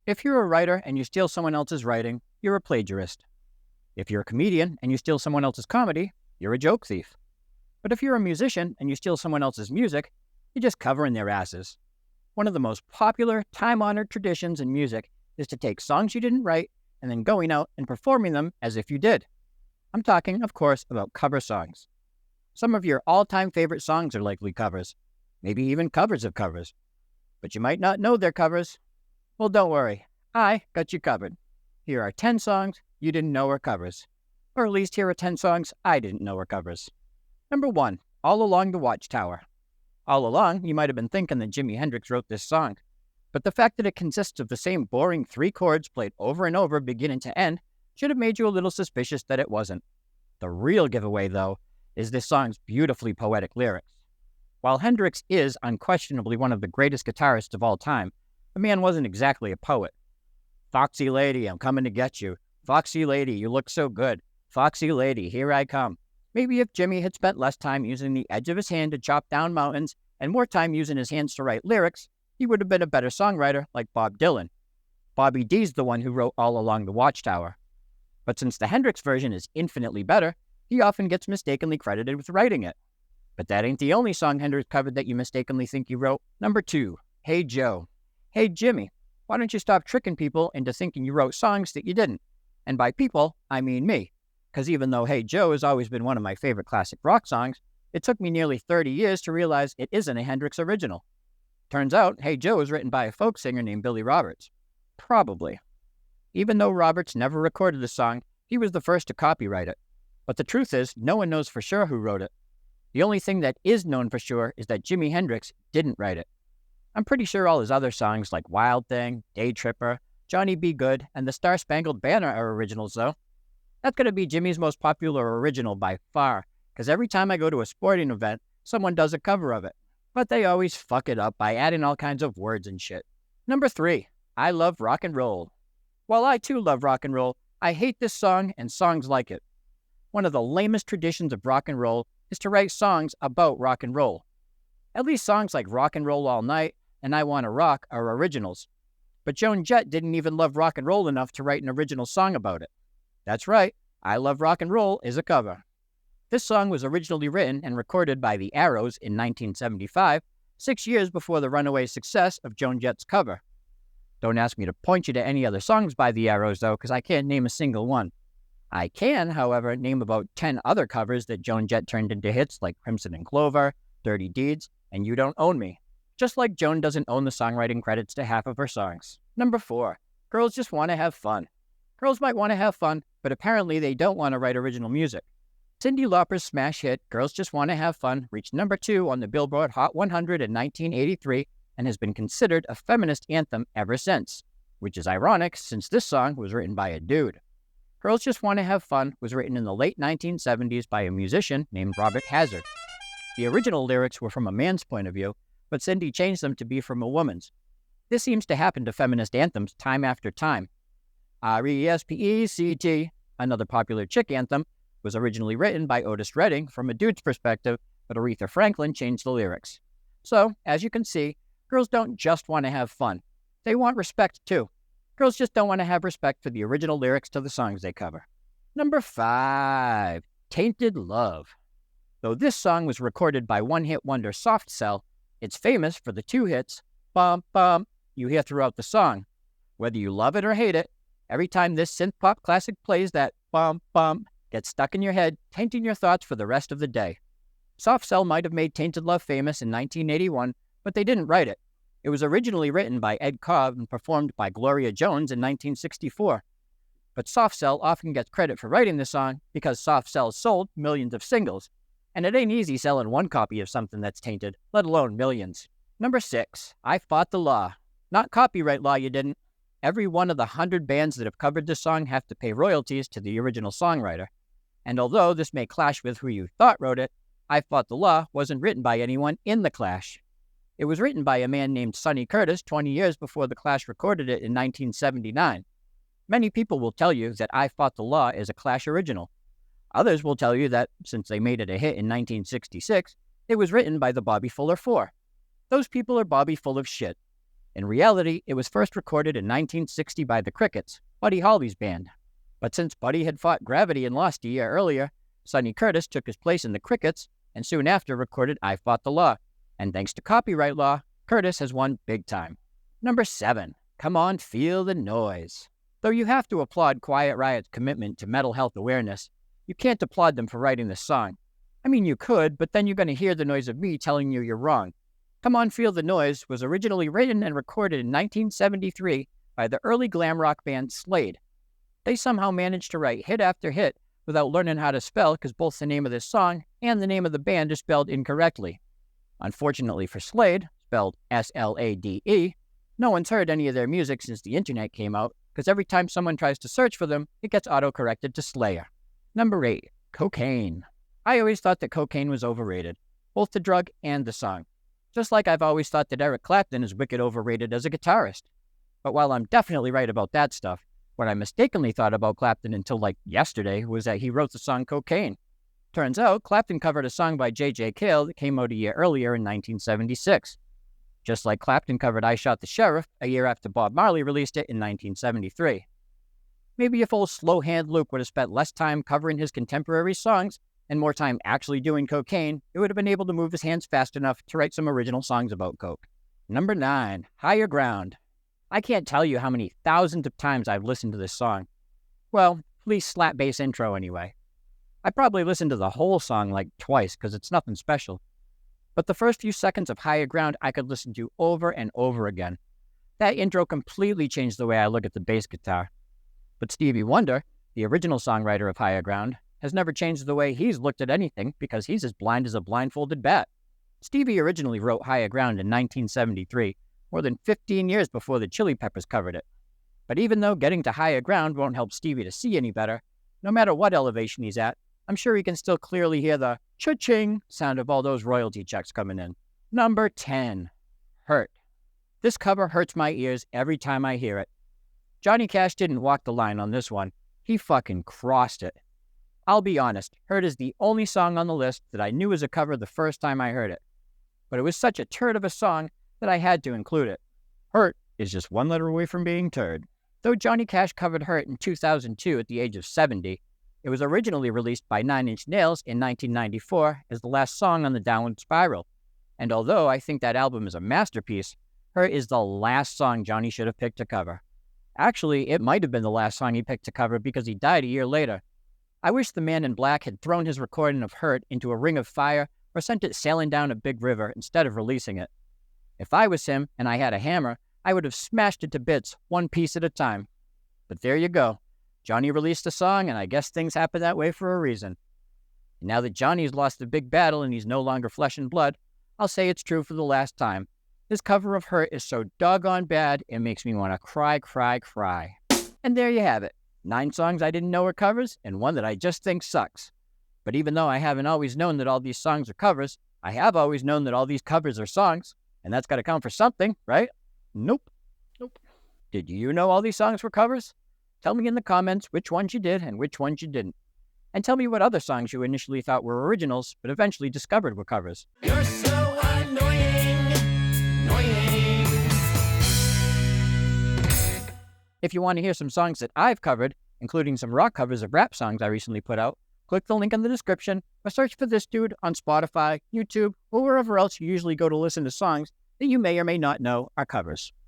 If you're a writer and you steal someone else's writing, you're a plagiarist. If you're a comedian and you steal someone else's comedy, you're a joke thief. But if you're a musician and you steal someone else's music, you're just covering their asses. One of the most popular, time-honored traditions in music is to take songs you didn't write and then going out and performing them as if you did. I'm talking, of course, about cover songs. Some of your all-time favorite songs are likely covers, maybe even covers of covers. But you might not know they're covers. Well, don't worry. I got you covered. Here are 10 songs you didn't know were covers. Or at least here are 10 songs I didn't know were covers. Number 1, All Along the Watchtower. All along, you might have been thinking that Jimi Hendrix wrote this song. But the fact that it consists of the same boring 3 chords played over and over beginning to end should have made you a little suspicious that it wasn't. The real giveaway, though, is this song's beautifully poetic lyrics. While Hendrix is unquestionably one of the greatest guitarists of all time, the man wasn't exactly a poet. Foxy lady, I'm coming to get you. Foxy lady, you look so good. Foxy lady, here I come. Maybe if Jimmy had spent less time using the edge of his hand to chop down mountains and more time using his hands to write lyrics, he would have been a better songwriter like Bob Dylan. Bobby D's the one who wrote All Along the Watchtower. But since the Hendrix version is infinitely better, he often gets mistakenly credited with writing it. But that ain't the only song Hendrix covered that you mistakenly think he wrote. Number 2, Hey Joe. Hey Jimmy, why don't you stop tricking people into thinking you wrote songs that you didn't? And by people, I mean me. Because even though Hey Joe has always been one of my favorite classic rock songs, it took me nearly 30 years to realize it isn't a Hendrix original. Turns out, Hey Joe was written by a folk singer named Billy Roberts. Probably. Even though Roberts never recorded the song, he was the first to copyright it. But the truth is, no one knows for sure who wrote it. The only thing that is known for sure is that Jimi Hendrix didn't write it. I'm pretty sure all his other songs like Wild Thing, Day Tripper, Johnny B. Good, and The Star Spangled Banner are originals, though. That's going to be Jimmy's most popular original by far, because every time I go to a sporting event, someone does a cover of it. But they always fuck it up by adding all kinds of words and shit. Number 3, I Love Rock and Roll. While I too love rock and roll, I hate this song and songs like it. One of the lamest traditions of rock and roll is to write songs about rock and roll. At least songs like Rock and Roll All Night and I Wanna Rock are originals. But Joan Jett didn't even love rock and roll enough to write an original song about it. That's right, I Love Rock and Roll is a cover. This song was originally written and recorded by the Arrows in 1975, 6 years before the runaway success of Joan Jett's cover. Don't ask me to point you to any other songs by the Arrows, though, because I can't name a single one. I can, however, name about 10 other covers that Joan Jett turned into hits like Crimson and Clover, Dirty Deeds, and You Don't Own Me. Just like Joan doesn't own the songwriting credits to half of her songs. Number 4, Girls Just Want to Have Fun. Girls might want to have fun, but apparently they don't want to write original music. Cyndi Lauper's smash hit, Girls Just Want to Have Fun, reached number 2 on the Billboard Hot 100 in 1983 and has been considered a feminist anthem ever since, which is ironic since this song was written by a dude. Girls Just Want to Have Fun was written in the late 1970s by a musician named Robert Hazard. The original lyrics were from a man's point of view, but Cyndi changed them to be from a woman's. This seems to happen to feminist anthems time after time. R-E-S-P-E-C-T, another popular chick anthem, was originally written by Otis Redding from a dude's perspective, but Aretha Franklin changed the lyrics. So, as you can see, girls don't just want to have fun. They want respect, too. Girls just don't want to have respect for the original lyrics to the songs they cover. Number 5, Tainted Love. Though this song was recorded by one-hit wonder Soft Cell, it's famous for the 2 hits, Bum Bum, you hear throughout the song. Whether you love it or hate it, every time this synth-pop classic plays, that Bum Bum gets stuck in your head, tainting your thoughts for the rest of the day. Soft Cell might have made Tainted Love famous in 1981, but they didn't write it. It was originally written by Ed Cobb and performed by Gloria Jones in 1964. But Soft Cell often gets credit for writing the song because Soft Cell sold millions of singles. And it ain't easy selling one copy of something that's tainted, let alone millions. Number 6, I Fought the Law. Not copyright law, you didn't. Every one of the 100 bands that have covered this song have to pay royalties to the original songwriter. And although this may clash with who you thought wrote it, I Fought the Law wasn't written by anyone in The Clash. It was written by a man named Sonny Curtis 20 years before The Clash recorded it in 1979. Many people will tell you that I Fought the Law is a Clash original. Others will tell you that, since they made it a hit in 1966, it was written by the Bobby Fuller 4. Those people are Bobby full of shit. In reality, it was first recorded in 1960 by the Crickets, Buddy Holly's band. But since Buddy had fought Gravity and lost a year earlier, Sonny Curtis took his place in the Crickets and soon after recorded I Fought the Law. And thanks to copyright law, Curtis has won big time. Number 7. Come On, Feel the Noise. Though you have to applaud Quiet Riot's commitment to mental health awareness, you can't applaud them for writing this song. I mean, you could, but then you're going to hear the noise of me telling you you're wrong. Come On, Feel the Noise was originally written and recorded in 1973 by the early glam rock band Slade. They somehow managed to write hit after hit without learning how to spell because both the name of this song and the name of the band are spelled incorrectly. Unfortunately for Slade, spelled S-L-A-D-E, no one's heard any of their music since the internet came out because every time someone tries to search for them, it gets auto-corrected to Slayer. Number 8. Cocaine. I always thought that cocaine was overrated, both the drug and the song. Just like I've always thought that Eric Clapton is wicked overrated as a guitarist. But while I'm definitely right about that stuff, what I mistakenly thought about Clapton until like yesterday was that he wrote the song Cocaine. Turns out, Clapton covered a song by J.J. Cale that came out a year earlier in 1976. Just like Clapton covered I Shot the Sheriff a year after Bob Marley released it in 1973. Maybe if old slow-hand Luke would have spent less time covering his contemporary songs and more time actually doing cocaine, it would have been able to move his hands fast enough to write some original songs about coke. Number 9. Higher Ground. I can't tell you how many thousands of times I've listened to this song. Well, please slap bass intro anyway. I probably listened to the whole song like twice because it's nothing special. But the first few seconds of Higher Ground I could listen to over and over again. That intro completely changed the way I look at the bass guitar. But Stevie Wonder, the original songwriter of Higher Ground, has never changed the way he's looked at anything because he's as blind as a blindfolded bat. Stevie originally wrote Higher Ground in 1973, more than 15 years before the Chili Peppers covered it. But even though getting to Higher Ground won't help Stevie to see any better, no matter what elevation he's at, I'm sure he can still clearly hear the cha-ching sound of all those royalty checks coming in. Number 10. Hurt. This cover hurts my ears every time I hear it. Johnny Cash didn't walk the line on this one. He fucking crossed it. I'll be honest, Hurt is the only song on the list that I knew was a cover the first time I heard it. But it was such a turd of a song that I had to include it. Hurt is just one letter away from being turd. Though Johnny Cash covered Hurt in 2002 at the age of 70, it was originally released by 9 Inch Nails in 1994 as the last song on the Downward Spiral. And although I think that album is a masterpiece, Hurt is the last song Johnny should have picked to cover. Actually, it might have been the last song he picked to cover because he died a year later. I wish the Man in Black had thrown his recording of Hurt into a ring of fire or sent it sailing down a big river instead of releasing it. If I was him and I had a hammer, I would have smashed it to bits, one piece at a time. But there you go. Johnny released a song, and I guess things happen that way for a reason. And now that Johnny's lost the big battle and he's no longer flesh and blood, I'll say it's true for the last time. His cover of Hurt is so doggone bad, it makes me want to cry, cry, cry. And there you have it. 9 songs I didn't know were covers, and one that I just think sucks. But even though I haven't always known that all these songs are covers, I have always known that all these covers are songs. And that's got to count for something, right? Nope. Did you know all these songs were covers? Tell me in the comments which ones you did and which ones you didn't. And tell me what other songs you initially thought were originals, but eventually discovered were covers. You're so annoying. If you want to hear some songs that I've covered, including some rock covers of rap songs I recently put out, click the link in the description or search for this dude on Spotify, YouTube, or wherever else you usually go to listen to songs that you may or may not know are covers.